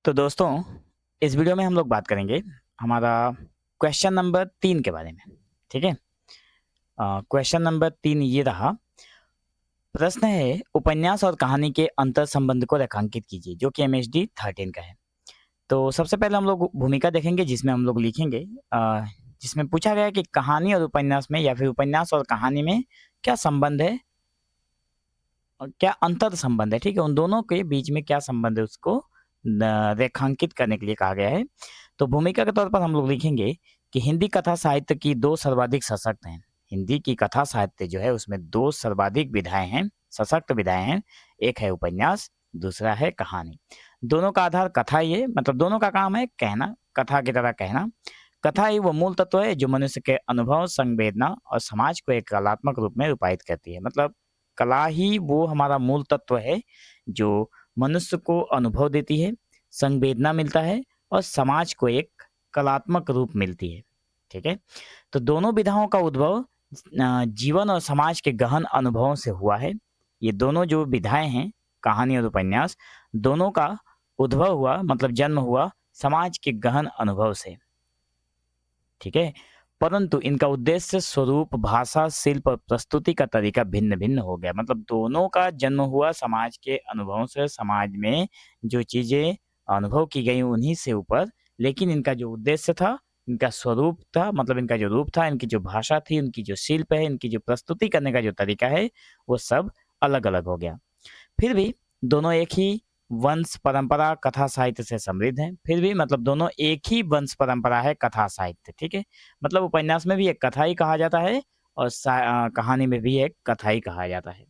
तो दोस्तों, इस वीडियो में हम लोग बात करेंगे हमारा क्वेश्चन नंबर 3 के बारे में। ठीक है। क्वेश्चन नंबर 3 ये रहा। प्रश्न है, उपन्यास और कहानी के अंतर संबंध को रेखांकित कीजिए, जो कि एमएचडी 13 का है। तो सबसे पहले हम लोग भूमिका देखेंगे, जिसमें हम लोग लिखेंगे जिसमें पूछा गया है कि कहानी और उपन्यास में या फिर उपन्यास और कहानी में क्या संबंध है और क्या अंतर संबंध है। ठीक है, उन दोनों के बीच में क्या संबंध है उसको रेखांकित करने के लिए कहा गया है। तो भूमिका के तौर पर हम लोग लिखेंगे कि हिंदी कथा साहित्य की दो सर्वाधिक सशक्त हैं। हिंदी की कथा साहित्य जो है उसमें दो सर्वाधिक विधाएं हैं, सशक्त विधाएं हैं। एक है उपन्यास, दूसरा है कहानी। दोनों का आधार कथा ही है, मतलब दोनों का काम है कहना, कथा की तरह कहना। कथा ही वो मूल तत्व है जो मनुष्य के अनुभव, संवेदना और समाज को एक कलात्मक रूप में रूपायित करती है। मतलब कला ही वो हमारा मूल तत्व है जो मनुष्य को अनुभव देती है, संवेदना मिलता है और समाज को एक कलात्मक रूप मिलती है। ठीक है। तो दोनों विधाओं का उद्भव जीवन और समाज के गहन अनुभवों से हुआ है। ये दोनों जो विधाएं हैं, कहानी और उपन्यास, दोनों का उद्भव हुआ, मतलब जन्म हुआ समाज के गहन अनुभव से। ठीक है। परंतु इनका उद्देश्य, स्वरूप, भाषा, शिल्प और प्रस्तुति का तरीका भिन्न भिन्न हो गया। मतलब दोनों का जन्म हुआ समाज के अनुभवों से, समाज में जो चीजें अनुभव की गई उन्हीं से ऊपर, लेकिन इनका जो उद्देश्य था, इनका स्वरूप था, मतलब इनका जो रूप था, इनकी जो भाषा थी, इनकी जो शिल्प है, इनकी जो प्रस्तुति करने का जो तरीका है, वो सब अलग अलग हो गया। फिर भी दोनों एक ही वंश परंपरा कथा साहित्य से समृद्ध हैं। फिर भी मतलब दोनों एक ही वंश परंपरा है कथा साहित्य। ठीक है। मतलब उपन्यास में भी एक कथा ही कहा जाता है और कहानी में भी एक कथा ही कहा जाता है।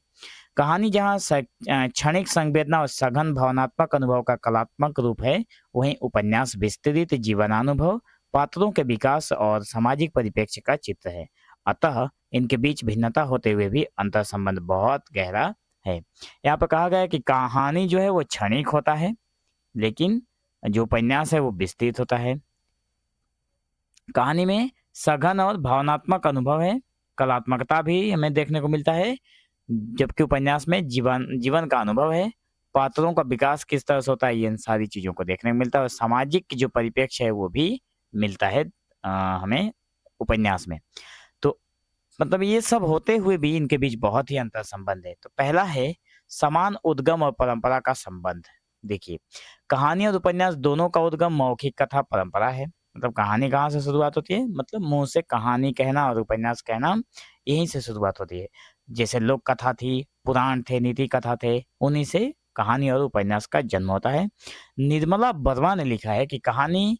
कहानी जहाँ क्षणिक संवेदना और सघन भावनात्मक अनुभव का कलात्मक रूप है, वहीं उपन्यास विस्तृत जीवनानुभव, पात्रों के विकास और सामाजिक परिप्रेक्ष्य का चित्र है। अतः इनके बीच भिन्नता होते हुए भी अंतर संबंध बहुत गहरा है। यहाँ पर कहा गया है कि कहानी जो है वो क्षणिक होता है, लेकिन जो उपन्यास है वो विस्तृत होता है। कहानी में सघन और भावनात्मक अनुभव है, कलात्मकता भी हमें देखने को मिलता है, जबकि उपन्यास में जीवन का अनुभव है, पात्रों का विकास किस तरह से होता है, ये इन सारी चीजों को देखने को मिलता है और सामाजिक जो परिप्रेक्ष्य है वो भी मिलता है हमें उपन्यास में। तो मतलब ये सब होते हुए भी इनके बीच बहुत ही अंतर संबंध है। तो पहला है समान उद्गम और परंपरा का संबंध। देखिए, कहानी और उपन्यास दोनों का उद्गम मौखिक कथा परंपरा है। मतलब कहानी कहाँ से शुरुआत होती है, मतलब मुंह से कहानी कहना और उपन्यास कहना, यहीं से शुरुआत होती है। जैसे लोक कथा थी, पुराण थे, नीति कथा थे, उन्हीं से कहानी और उपन्यास का जन्म होता है। निर्मला वर्मा ने लिखा है कि कहानी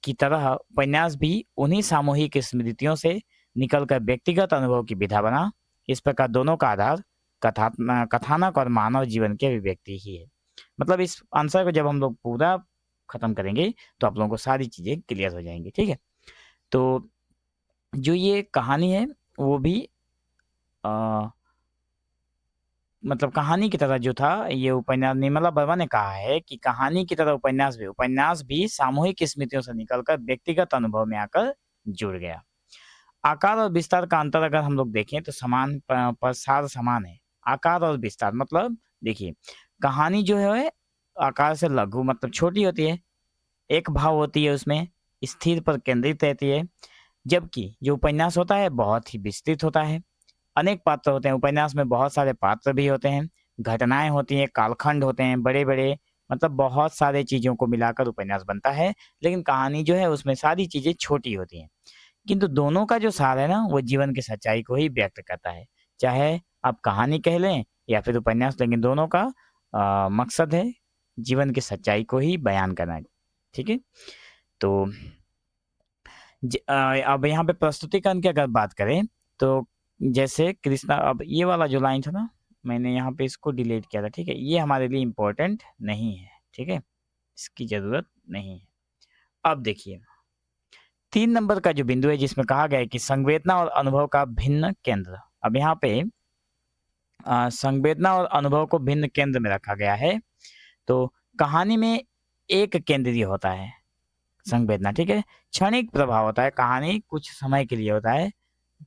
की तरह उपन्यास भी उन्हीं सामूहिक स्मृतियों से निकलकर व्यक्तिगत अनुभव की विधा बना। इस प्रकार दोनों का आधार कथानक और मानव जीवन के अभिव्यक्ति ही है। मतलब इस आंसर को जब हम लोग पूरा खत्म करेंगे तो आप लोगों को सारी चीजें क्लियर हो जाएंगी। ठीक है। तो जो ये कहानी है वो भी आ, मतलब कहानी की तरह जो था, ये उपन्यास, निर्मला वर्मा ने कहा है कि कहानी की तरह उपन्यास भी सामूहिक स्मृतियों से निकलकर व्यक्तिगत अनुभव में आकर जुड़ गया। आकार और विस्तार का अंतर अगर हम लोग देखें तो समान प्रसार समान है। आकार और विस्तार मतलब देखिए, कहानी जो है आकार से लघु मतलब छोटी होती है, एक भाव होती है उसमें, स्थिर पर केंद्रित रहती है। जबकि जो उपन्यास होता है बहुत ही विस्तृत होता है, अनेक पात्र होते हैं उपन्यास में, बहुत सारे पात्र भी होते हैं, घटनाएं होती हैं, कालखंड होते हैं बड़े बड़े, मतलब बहुत सारे चीजों को मिलाकर उपन्यास बनता है। लेकिन कहानी जो है उसमें सारी चीजें छोटी होती हैं, किंतु दोनों का जो सार है ना वो जीवन की सच्चाई को ही व्यक्त करता है। चाहे आप कहानी कह लें या फिर उपन्यास, लेकिन दोनों का मकसद है जीवन की सच्चाई को ही बयान करना। ठीक है। तो अब यहाँ पे प्रस्तुतिकरण की अगर बात करें तो जैसे कृष्णा, अब ये वाला जो लाइन था ना, मैंने यहाँ पे इसको डिलीट किया था। ठीक है, ये हमारे लिए इम्पोर्टेंट नहीं है। ठीक है, इसकी जरूरत नहीं है। अब देखिए 3 नंबर का जो बिंदु है जिसमें कहा गया है कि संवेदना और अनुभव का भिन्न केंद्र। अब यहाँ पे संवेदना और अनुभव को भिन्न केंद्र में रखा गया है। तो कहानी में एक केंद्रीय होता है संवेदना। ठीक है, क्षणिक प्रभाव होता है, कहानी कुछ समय के लिए होता है।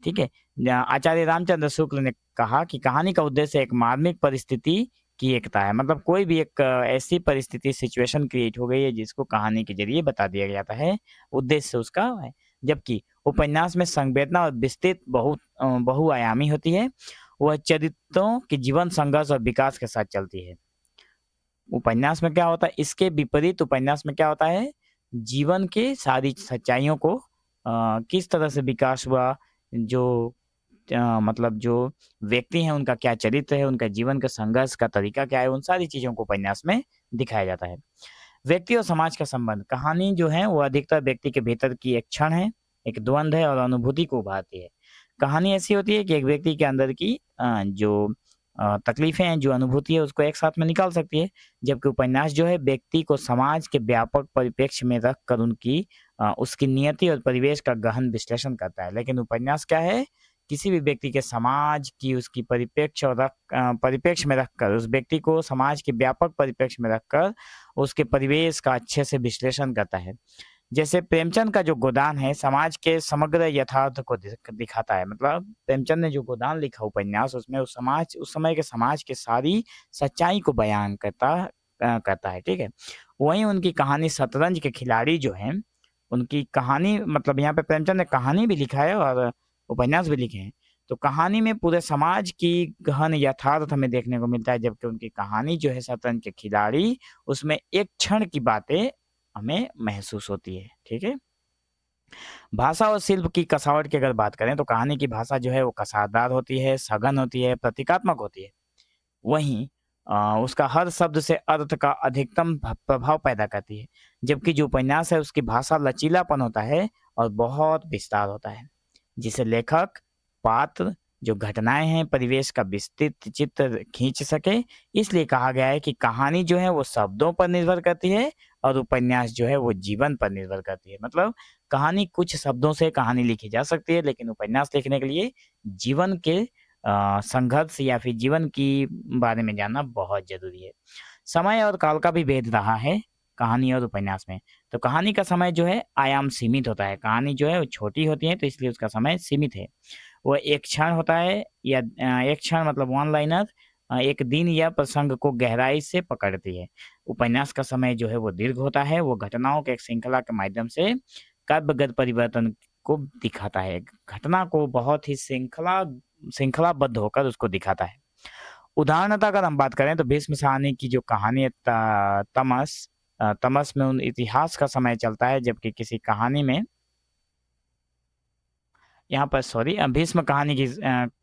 ठीक है। आचार्य रामचंद्र शुक्ल ने कहा कि कहानी का उद्देश्य एक मार्मिक परिस्थिति की एकता है। मतलब कोई भी एक ऐसी परिस्थिति सिचुएशन क्रिएट हो गई है जिसको कहानी के जरिए बता दिया जाता है, उद्देश्य उसका है। जबकि उपन्यास में संवेदना और विस्तृत बहुआयामी होती है। वह चरित्रों के जीवन, संघर्ष और विकास के साथ चलती है। उपन्यास में क्या होता है, इसके विपरीत उपन्यास में क्या होता है, जीवन के सारी सच्चाइयों को किस तरह से विकास हुआ, जो मतलब जो व्यक्ति हैं उनका क्या चरित्र है, उनका जीवन का संघर्ष का तरीका क्या है, उन सारी चीज़ों को उपन्यास में दिखाया जाता है। व्यक्ति और समाज का संबंध, कहानी जो है वो अधिकतर व्यक्ति के भीतर की एक क्षण है, एक द्वंद्व है और अनुभूति को उभारती है। कहानी ऐसी होती है कि एक व्यक्ति के अंदर की जो तकलीफें हैं, जो अनुभूति है, उसको एक साथ में निकाल सकती है। जबकि उपन्यास जो है व्यक्ति को समाज के व्यापक परिप्रेक्ष्य में रख कर उसकी नियति और परिवेश का गहन विश्लेषण करता है। लेकिन उपन्यास क्या है, किसी भी व्यक्ति के समाज की उसकी परिप्रेक्ष्य में रखकर, उस व्यक्ति को समाज के व्यापक परिप्रेक्ष्य में रखकर उसके परिवेश का अच्छे से विश्लेषण करता है। जैसे प्रेमचंद का जो गोदान है, समाज के समग्र यथार्थ को दिखाता है। मतलब प्रेमचंद ने जो गोदान लिखा उपन्यास, उसमें उस समय के समाज के सारी सच्चाई को बयान करता है। ठीक है। वहीं उनकी कहानी शतरंज के खिलाड़ी जो हैं, उनकी कहानी, मतलब यहाँ पे प्रेमचंद ने कहानी भी लिखा है और उपन्यास भी लिखे हैं। तो कहानी में पूरे समाज की गहन यथार्थ हमें देखने को मिलता है, जबकि उनकी कहानी जो है शतरंज के खिलाड़ी, उसमें एक क्षण की बातें हमें महसूस होती है। ठीक है। भाषा और शिल्प की कसावट की अगर बात करें तो कहानी की भाषा जो है वो कसारदार होती है, सघन होती है, प्रतीकात्मक होती है। वहीं उसका हर शब्द से अर्थ का अधिकतम प्रभाव पैदा करती है। जबकि जो उपन्यास है उसकी भाषा लचीलापन होता है और बहुत विस्तार होता है, जिसे लेखक पात्र, जो घटनाएं हैं, परिवेश का विस्तृत चित्र खींच सके। इसलिए कहा गया है कि कहानी जो है वो शब्दों पर निर्भर करती है और उपन्यास जो है वो जीवन पर निर्भर करती है। मतलब कहानी, कुछ शब्दों से कहानी लिखी जा सकती है, लेकिन उपन्यास लिखने के लिए जीवन के संघर्ष या फिर जीवन की बारे में जानना बहुत जरूरी है। समय और काल का भी भेद रहा है कहानी और उपन्यास में। तो कहानी का समय जो है आयाम सीमित होता है। कहानी जो है वो छोटी होती है, तो इसलिए उसका समय सीमित है। वो एक क्षण होता है, या एक क्षण मतलब वन लाइनर, एक दिन या प्रसंग को गहराई से पकड़ती है। उपन्यास का समय जो है वो दीर्घ होता है। वो घटनाओं के एक श्रृंखला के माध्यम से काव्यगत परिवर्तन को दिखाता है। घटना को बहुत ही श्रृंखलाबद्ध होकर उसको दिखाता है। उदाहरणतः अगर हम बात करें तो भीष्म साहनी की जो कहानी है तमस में उन इतिहास का समय चलता है, जबकि किसी कहानी में, यहाँ पर सॉरी, भीष्म कहानी की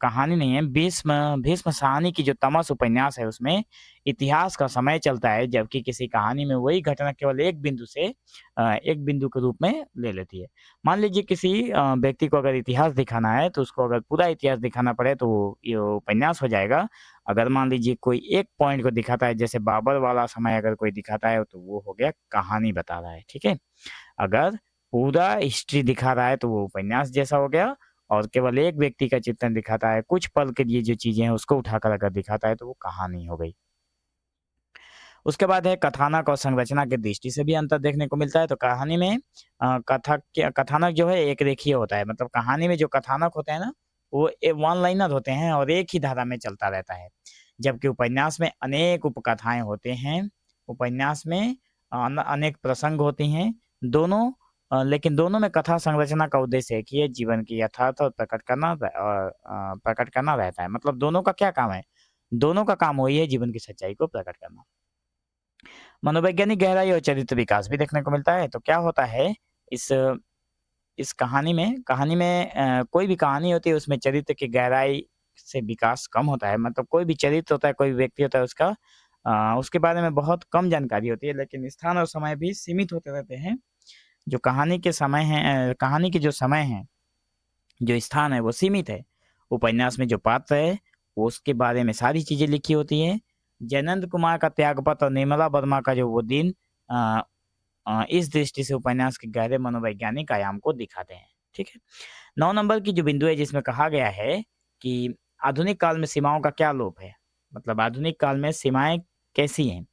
कहानी नहीं है, भीष्म साहनी की जो तमस उपन्यास है उसमें इतिहास का समय चलता है, जबकि किसी कहानी में वही घटना केवल एक बिंदु के रूप में ले लेती है। मान लीजिए किसी व्यक्ति को अगर इतिहास दिखाना है तो उसको अगर पूरा इतिहास दिखाना पड़े तो ये उपन्यास हो जाएगा। अगर मान लीजिए कोई एक पॉइंट को दिखाता है, जैसे बाबर वाला समय अगर कोई दिखाता है तो वो हो गया कहानी बता रहा है। ठीक है। अगर पूरा हिस्ट्री दिखा रहा है तो वो उपन्यास जैसा हो गया, और केवल एक व्यक्ति का चित्रण दिखाता है, कुछ पल के लिए जो चीजें हैं उसको उठाकर अगर दिखाता है तो वो कहानी हो गई। उसके बाद है कथानक और संरचना की दृष्टि से भी अंतर देखने को मिलता है। तो कहानी में कथानक जो है एक रेखीय होता है। मतलब कहानी में जो कथानक होते हैं ना, वो वन लाइनर होते हैं और एक ही धारा में चलता रहता है। जबकि उपन्यास में अनेक उपकथाएं होते हैं। उपन्यास में अनेक प्रसंग होते हैं। लेकिन दोनों में कथा संरचना का उद्देश्य एक ही है, जीवन की यथार्थ और प्रकट करना रहता है। मतलब दोनों का क्या काम है? दोनों का काम वही है, जीवन की सच्चाई को प्रकट करना। मनोवैज्ञानिक गहराई और चरित्र विकास भी देखने को मिलता है। तो क्या होता है इस कहानी में कोई भी कहानी होती है उसमें चरित्र की गहराई से विकास कम होता है। मतलब कोई भी चरित्र होता है, कोई भी व्यक्ति होता है, उसके बारे में बहुत कम जानकारी होती है, लेकिन स्थान और समय भी सीमित होते रहते हैं। जो कहानी के जो समय है, जो स्थान है वो सीमित है। उपन्यास में जो पात्र है वो उसके बारे में सारी चीजें लिखी होती है। जयनंद कुमार का त्यागपत्र और निर्मला वर्मा का जो वो दिन इस दृष्टि से उपन्यास के गहरे मनोवैज्ञानिक आयाम को दिखाते हैं। ठीक है। 9 नंबर की जो बिंदु है जिसमें कहा गया है कि आधुनिक काल में सीमाओं का क्या लोप है। मतलब आधुनिक काल में सीमाएं कैसी हैं?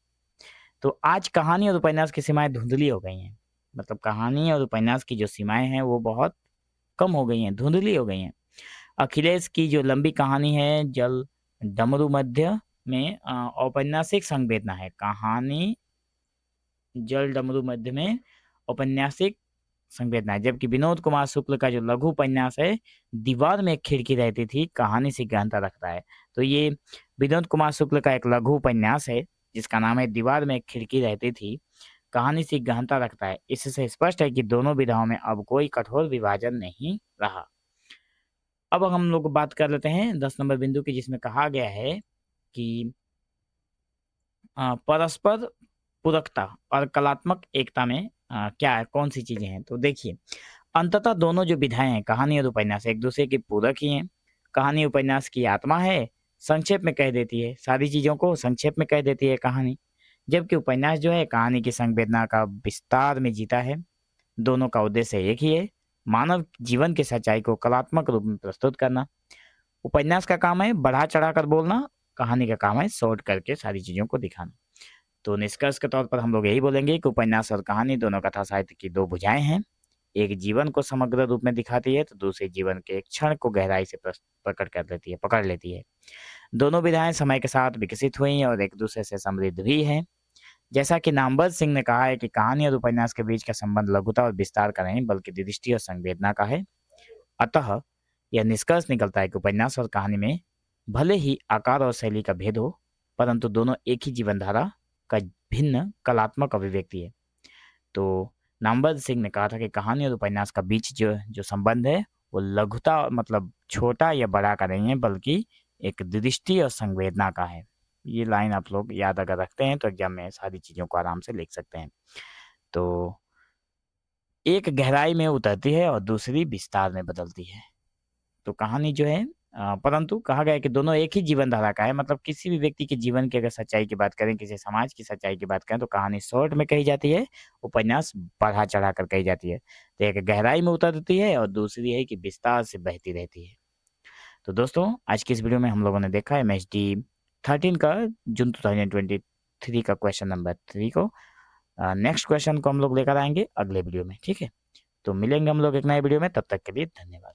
तो आज कहानी और उपन्यास की सीमाएं धुंधली हो गई हैं। मतलब कहानी और उपन्यास की जो सीमाएं हैं वो बहुत कम हो गई हैं, धुंधली हो गई हैं। अखिलेश की जो लंबी कहानी है, जल, डमरू मध्य में औपन्यासिक संवेदना है। कहानी जल डमरू मध्य में औपन्यासिक संवेदना है। जबकि विनोद कुमार शुक्ल का जो लघु उपन्यास है दीवार में एक खिड़की रहती थी कहानी से गहनता रखता है। तो ये विनोद कुमार शुक्ल का एक लघु उपन्यास है जिसका नाम है दीवार में एक खिड़की रहती थी कहानी से गहनता रखता है। इससे स्पष्ट है कि दोनों विधाओं में अब कोई कठोर विभाजन नहीं रहा। अब हम लोग बात कर लेते हैं 10 नंबर बिंदु की, जिसमें कहा गया है कि परस्पर पूरकता और कलात्मक एकता में क्या है, कौन सी चीजें हैं। तो देखिए, अंततः दोनों जो विधाएं हैं कहानी और उपन्यास एक दूसरे के पूरक ही हैं। कहानी उपन्यास की आत्मा है, संक्षेप में कह देती है, सारी चीजों को संक्षेप में कह देती है कहानी। जबकि उपन्यास जो है कहानी की संवेदना का विस्तार में जीता है। दोनों का उद्देश्य एक ही है, मानव जीवन की सच्चाई को कलात्मक रूप में प्रस्तुत करना। उपन्यास का काम है बढ़ा चढ़ा कर बोलना, कहानी का काम है शॉर्ट करके सारी चीजों को दिखाना। तो निष्कर्ष के तौर पर हम लोग यही बोलेंगे कि उपन्यास और कहानी दोनों कथा साहित्य की दो भुजाएं हैं। एक जीवन को समग्र रूप में दिखाती है तो दूसरी जीवन के एक क्षण को गहराई से प्रकट कर लेती है, पकड़ लेती है। दोनों विधाएं समय के साथ विकसित हुई और एक दूसरे से समृद्ध भी हैं। जैसा कि नामवर सिंह ने कहा है कि कहानी और उपन्यास के बीच का संबंध लघुता और विस्तार का नहीं बल्कि दृष्टि और संवेदना का है। अतः यह निष्कर्ष निकलता है कि उपन्यास और कहानी में भले ही आकार और शैली का भेद हो परंतु दोनों एक ही जीवन धारा का भिन्न कलात्मक अभिव्यक्ति है। तो नामवर सिंह ने कहा था कि कहानी और उपन्यास का बीच जो जो संबंध है वो लघुता मतलब छोटा या बड़ा का नहीं है बल्कि एक दृष्टि और संवेदना का है। ये लाइन आप लोग याद अगर रखते हैं तो एग्जाम में सारी चीज़ों को आराम से लिख सकते हैं। तो एक गहराई में उतरती है और दूसरी विस्तार में बदलती है। तो कहानी जो है परंतु कहा गया है कि दोनों एक ही जीवन धारा का है। मतलब किसी भी व्यक्ति के जीवन की अगर सच्चाई की बात करें, किसी समाज की सच्चाई की बात करें तो कहानी शॉर्ट में कही जाती है, उपन्यास बढ़ा चढ़ा कर कही जाती है। तो एक गहराई में उतरती है और दूसरी है कि विस्तार से बहती रहती है। तो दोस्तों आज की इस वीडियो में हम लोगों ने देखा MSD 13 का जून 2023 का क्वेश्चन नंबर 3 को। नेक्स्ट क्वेश्चन को हम लोग लेकर आएंगे अगले वीडियो में, ठीक है। तो मिलेंगे हम लोग एक नए वीडियो में, तब तक के लिए धन्यवाद।